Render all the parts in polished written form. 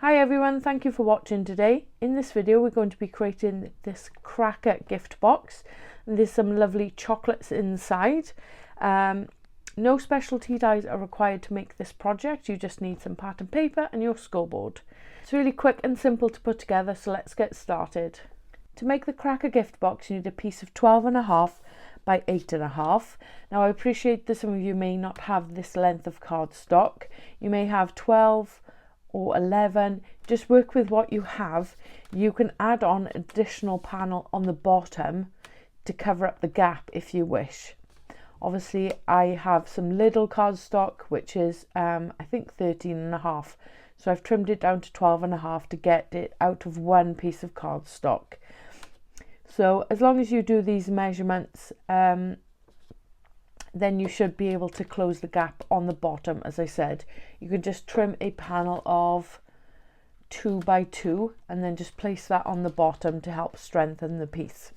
Hi everyone, thank you for watching today. In this video we're going to be creating this cracker gift box, and there's some lovely chocolates inside. No special tea dyes are required to make this project. You just need some pattern paper and your scoreboard. It's really quick and simple to put together, so let's get started. To make the cracker gift box you need a piece of 12.5 by 8.5. Now I appreciate that some of you may not have this length of cardstock. You may have 12 or 11, just work with what you have. You can add on additional panel on the bottom to cover up the gap if you wish. Obviously I have some little cardstock which is I think 13.5, so I've trimmed it down to 12.5 to get it out of one piece of cardstock. So as long as you do these measurements, then you should be able to close the gap on the bottom. As I said, you can just trim a panel of 2 by 2 and then just place that on the bottom to help strengthen the piece.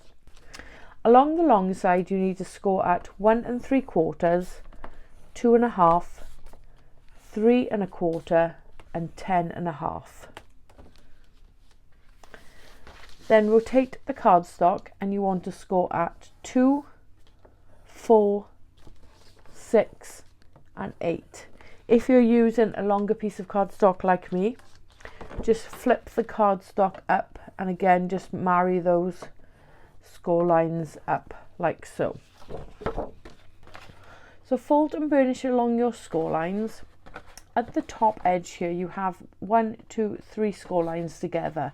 Along the long side you need to score at 1 3/4, 2.5, 3 1/4 and 10.5. Then rotate the cardstock and you want to score at 2, 4, 6 and 8. If you're using a longer piece of cardstock like me, just flip the cardstock up and again just marry those score lines up like so. So fold and burnish along your score lines. At the top edge here you have 1, 2, 3 score lines together.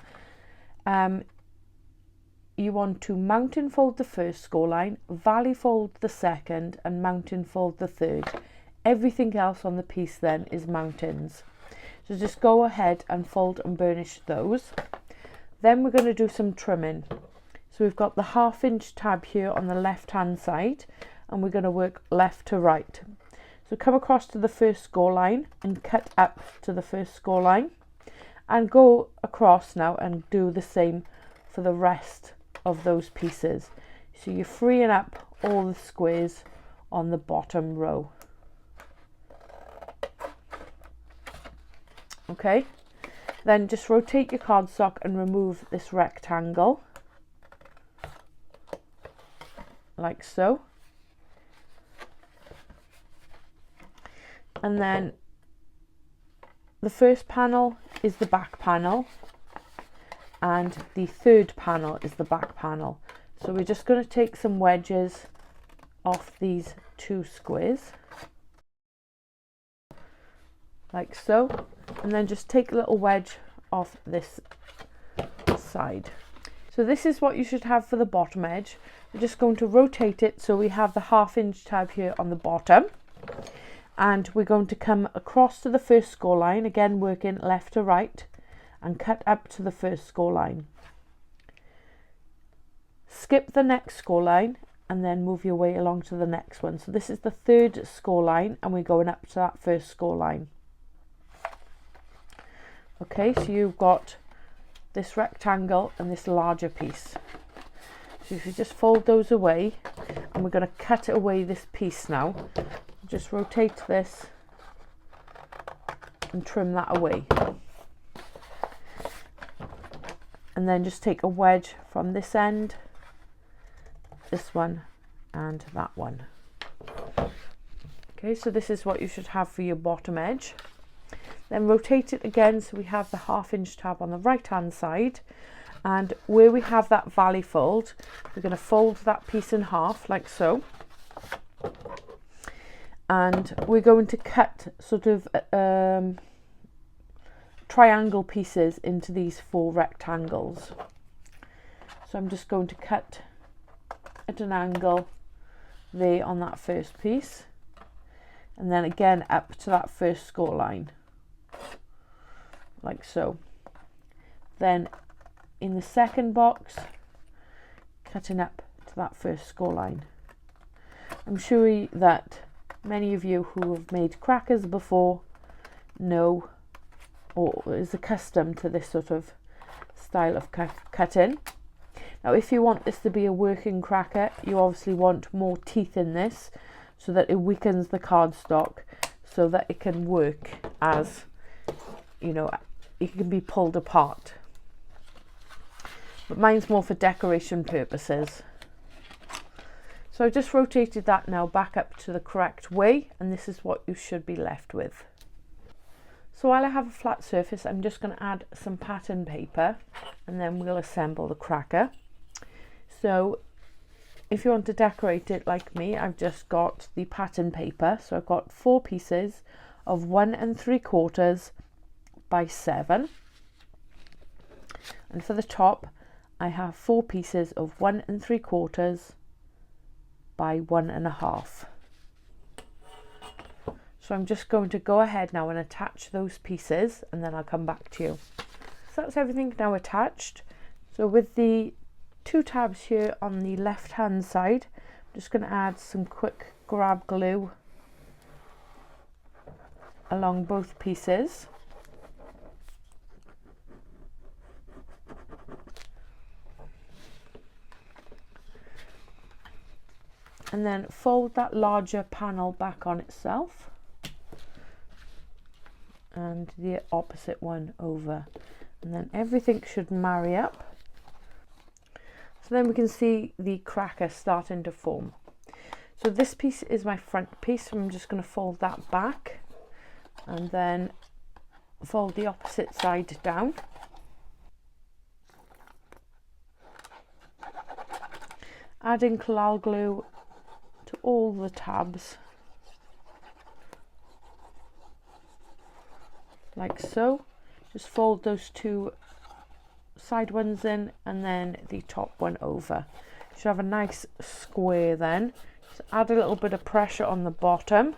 You want to mountain fold the first score line, valley fold the second and mountain fold the third. Everything else on the piece then is mountains. So just go ahead and fold and burnish those. Then we're going to do some trimming. So we've got the 1/2 inch tab here on the left hand side and we're going to work left to right. So come across to the first score line and cut up to the first score line and go across now and do the same for the rest of those pieces. So you're freeing up all the squares on the bottom row. Okay, then just rotate your cardstock and remove this rectangle like so, and then the first panel is the back panel and the third panel is the back panel. So we're just going to take some wedges off these 2 squares like so, and then just take a little wedge off this side. So this is what you should have for the bottom edge. We're just going to rotate it so we have the 1/2 inch tab here on the bottom, and we're going to come across to the first score line, again working left to right, and cut up to the first score line. Skip the next score line and then move your way along to the next one. So this is the third score line and we're going up to that first score line. Okay, so you've got this rectangle and this larger piece. So if you just fold those away, and we're going to cut away this piece now, just rotate this and trim that away. And then just take a wedge from this end, this one and that one. Okay, so this is what you should have for your bottom edge. Then rotate it again so we have the 1/2 inch tab on the right hand side, and where we have that valley fold we're going to fold that piece in half like so, and we're going to cut sort of triangle pieces into these 4 rectangles. So I'm just going to cut at an angle there on that first piece, and then again up to that first score line like so. Then in the second box, cutting up to that first score line. I'm sure that many of you who have made crackers before know or is accustomed to this sort of style of cutting. Now if you want this to be a working cracker, you obviously want more teeth in this so that it weakens the cardstock so that it can work as, you know, it can be pulled apart. But mine's more for decoration purposes. So I've just rotated that now back up to the correct way, and this is what you should be left with. So while I have a flat surface, I'm just going to add some pattern paper and then we'll assemble the cracker. So if you want to decorate it like me, I've just got the pattern paper. So I've got 4 pieces of 1 3/4 by 7. And for the top, I have 4 pieces of 1 3/4 by 1 1/2. So I'm just going to go ahead now and attach those pieces, and then I'll come back to you. So that's everything now attached. So with the 2 tabs here on the left hand side, I'm just going to add some quick grab glue along both pieces. And then fold that larger panel back on itself and the opposite one over, and then everything should marry up. So then we can see the cracker starting to form. So this piece is my front piece, so I'm just going to fold that back and then fold the opposite side down. Adding collal glue to all the tabs like so. Just fold those 2 side ones in and then the top one over. You should have a nice square then. Just add a little bit of pressure on the bottom.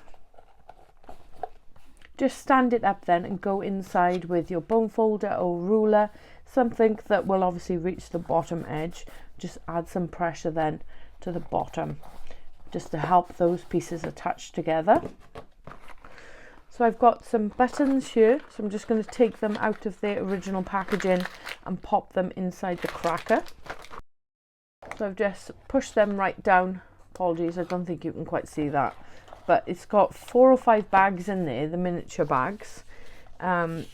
Just stand it up then and go inside with your bone folder or ruler, something that will obviously reach the bottom edge. Just add some pressure then to the bottom, just to help those pieces attach together. So I've got some buttons here, so I'm just going to take them out of their original packaging and pop them inside the cracker. So I've just pushed them right down. Apologies, I don't think you can quite see that, but it's got 4 or 5 bags in there, the miniature bags. And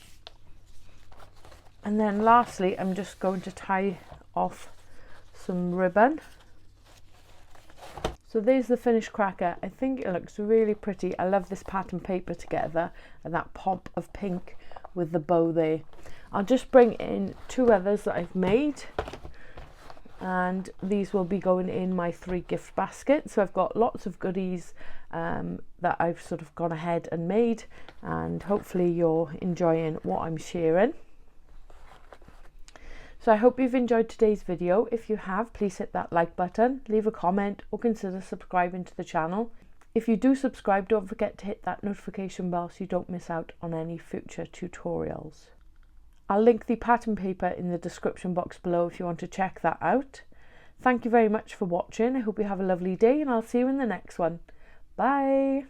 then lastly, I'm just going to tie off some ribbon. So there's the finished cracker. I think it looks really pretty. I love this pattern paper together and that pop of pink with the bow there. I'll just bring in 2 others that I've made, and these will be going in my 3 gift baskets. So I've got lots of goodies that I've sort of gone ahead and made, and hopefully you're enjoying what I'm sharing. So I hope you've enjoyed today's video. If you have, please hit that like button, leave a comment, or consider subscribing to the channel. If you do subscribe, don't forget to hit that notification bell so you don't miss out on any future tutorials. I'll link the pattern paper in the description box below if you want to check that out. Thank you very much for watching. I hope you have a lovely day, and I'll see you in the next one. Bye!